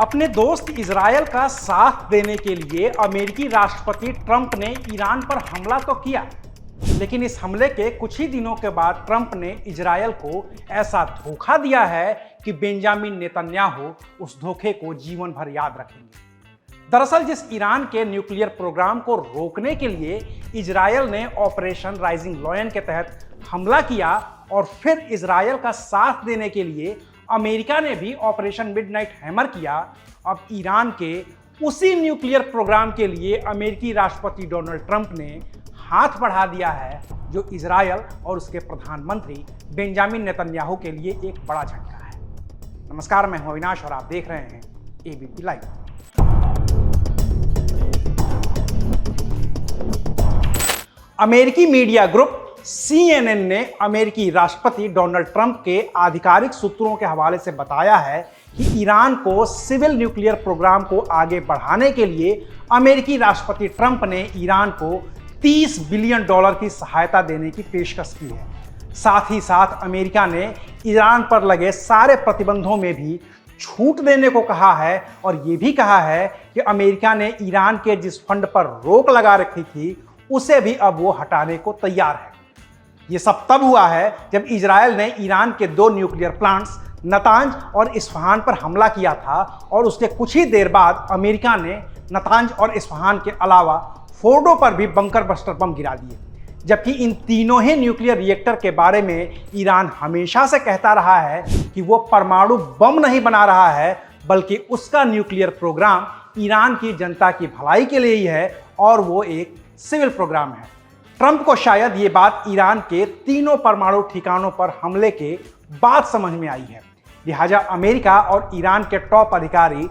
अपने दोस्त इजरायल का साथ देने के लिए अमेरिकी राष्ट्रपति ट्रंप ने ईरान पर हमला तो किया, लेकिन इस हमले के कुछ ही दिनों के बाद ट्रंप ने इजरायल को ऐसा धोखा दिया है कि बेंजामिन नेतन्याहू उस धोखे को जीवन भर याद रखेंगे। दरअसल जिस ईरान के न्यूक्लियर प्रोग्राम को रोकने के लिए इजरायल ने ऑपरेशन राइजिंग लायन के तहत हमला किया और फिर इजरायल का साथ देने के लिए अमेरिका ने भी ऑपरेशन मिडनाइट हैमर किया, अब ईरान के उसी न्यूक्लियर प्रोग्राम के लिए अमेरिकी राष्ट्रपति डोनाल्ड ट्रंप ने हाथ बढ़ा दिया है, जो इजरायल और उसके प्रधानमंत्री बेंजामिन नेतन्याहू के लिए एक बड़ा झटका है। नमस्कार, मैं हूं अविनाश और आप देख रहे हैं एबीपी लाइव। अमेरिकी मीडिया ग्रुप CNN ने अमेरिकी राष्ट्रपति डोनाल्ड ट्रंप के आधिकारिक सूत्रों के हवाले से बताया है कि ईरान को सिविल न्यूक्लियर प्रोग्राम को आगे बढ़ाने के लिए अमेरिकी राष्ट्रपति ट्रंप ने ईरान को $30 बिलियन की सहायता देने की पेशकश की है। साथ ही साथ अमेरिका ने ईरान पर लगे सारे प्रतिबंधों में भी छूट देने को कहा है और ये भी कहा है कि अमेरिका ने ईरान के जिस फंड पर रोक लगा रखी थी उसे भी अब वो हटाने को तैयार है। ये सब तब हुआ है जब इजरायल ने ईरान के 2 न्यूक्लियर प्लांट्स नतांज और इस्फहान पर हमला किया था और उसके कुछ ही देर बाद अमेरिका ने नतांज और इस्फहान के अलावा फोर्डो पर भी बंकर बस्टर बम गिरा दिए। जबकि इन तीनों ही न्यूक्लियर रिएक्टर के बारे में ईरान हमेशा से कहता रहा है कि वो परमाणु बम नहीं बना रहा है, बल्कि उसका न्यूक्लियर प्रोग्राम ईरान की जनता की भलाई के लिए ही है और वो एक सिविल प्रोग्राम है। ट्रंप को शायद ये बात ईरान के तीनों परमाणु ठिकानों पर हमले के बाद समझ में आई है, लिहाजा अमेरिका और ईरान के टॉप अधिकारी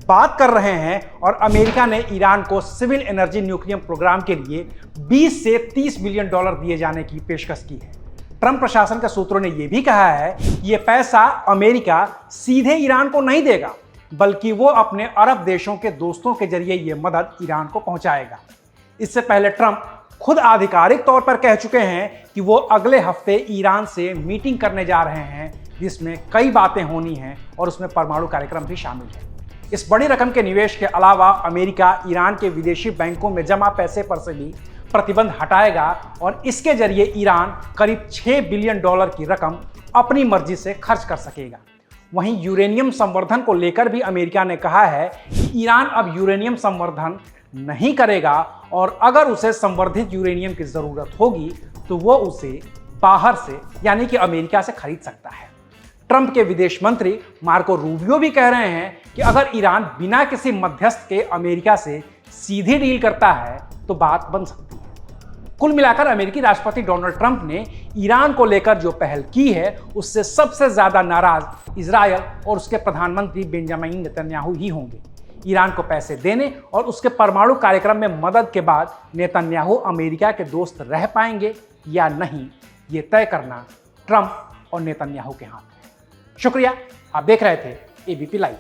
बात कर रहे हैं और अमेरिका ने ईरान को सिविल एनर्जी न्यूक्लियर प्रोग्राम के लिए 20 से 30 बिलियन डॉलर दिए जाने की पेशकश की है। ट्रंप प्रशासन के सूत्रों ने यह भी कहा है कि यह पैसा अमेरिका सीधे ईरान को नहीं देगा, बल्कि वो अपने अरब देशों के दोस्तों के जरिए यह मदद ईरान को पहुंचाएगा। इससे पहले ट्रंप खुद आधिकारिक तौर पर कह चुके हैं कि वो अगले हफ्ते ईरान से मीटिंग करने जा रहे हैं, जिसमें कई बातें होनी हैं और उसमें परमाणु कार्यक्रम भी शामिल है। इस बड़ी रकम के निवेश के अलावा अमेरिका ईरान के विदेशी बैंकों में जमा पैसे पर से भी प्रतिबंध हटाएगा और इसके जरिए ईरान करीब $6 बिलियन की रकम अपनी मर्जी से खर्च कर सकेगा। वहीं यूरेनियम संवर्धन को लेकर भी अमेरिका ने कहा है कि ईरान अब यूरेनियम संवर्धन नहीं करेगा और अगर उसे संवर्धित यूरेनियम की जरूरत होगी तो वो उसे बाहर से यानी कि अमेरिका से खरीद सकता है। ट्रंप के विदेश मंत्री मार्को रूबियो भी कह रहे हैं कि अगर ईरान बिना किसी मध्यस्थ के अमेरिका से सीधी डील करता है तो बात बन सकती है। कुल मिलाकर अमेरिकी राष्ट्रपति डोनाल्ड ट्रंप ने ईरान को लेकर जो पहल की है उससे सबसे ज्यादा नाराज इजरायल और उसके प्रधानमंत्री बेंजामिन नेतन्याहू ही होंगे। ईरान को पैसे देने और उसके परमाणु कार्यक्रम में मदद के बाद नेतन्याहू अमेरिका के दोस्त रह पाएंगे या नहीं, ये तय करना ट्रंप और नेतन्याहू के हाथ में है। शुक्रिया, आप देख रहे थे एबीपी लाइव।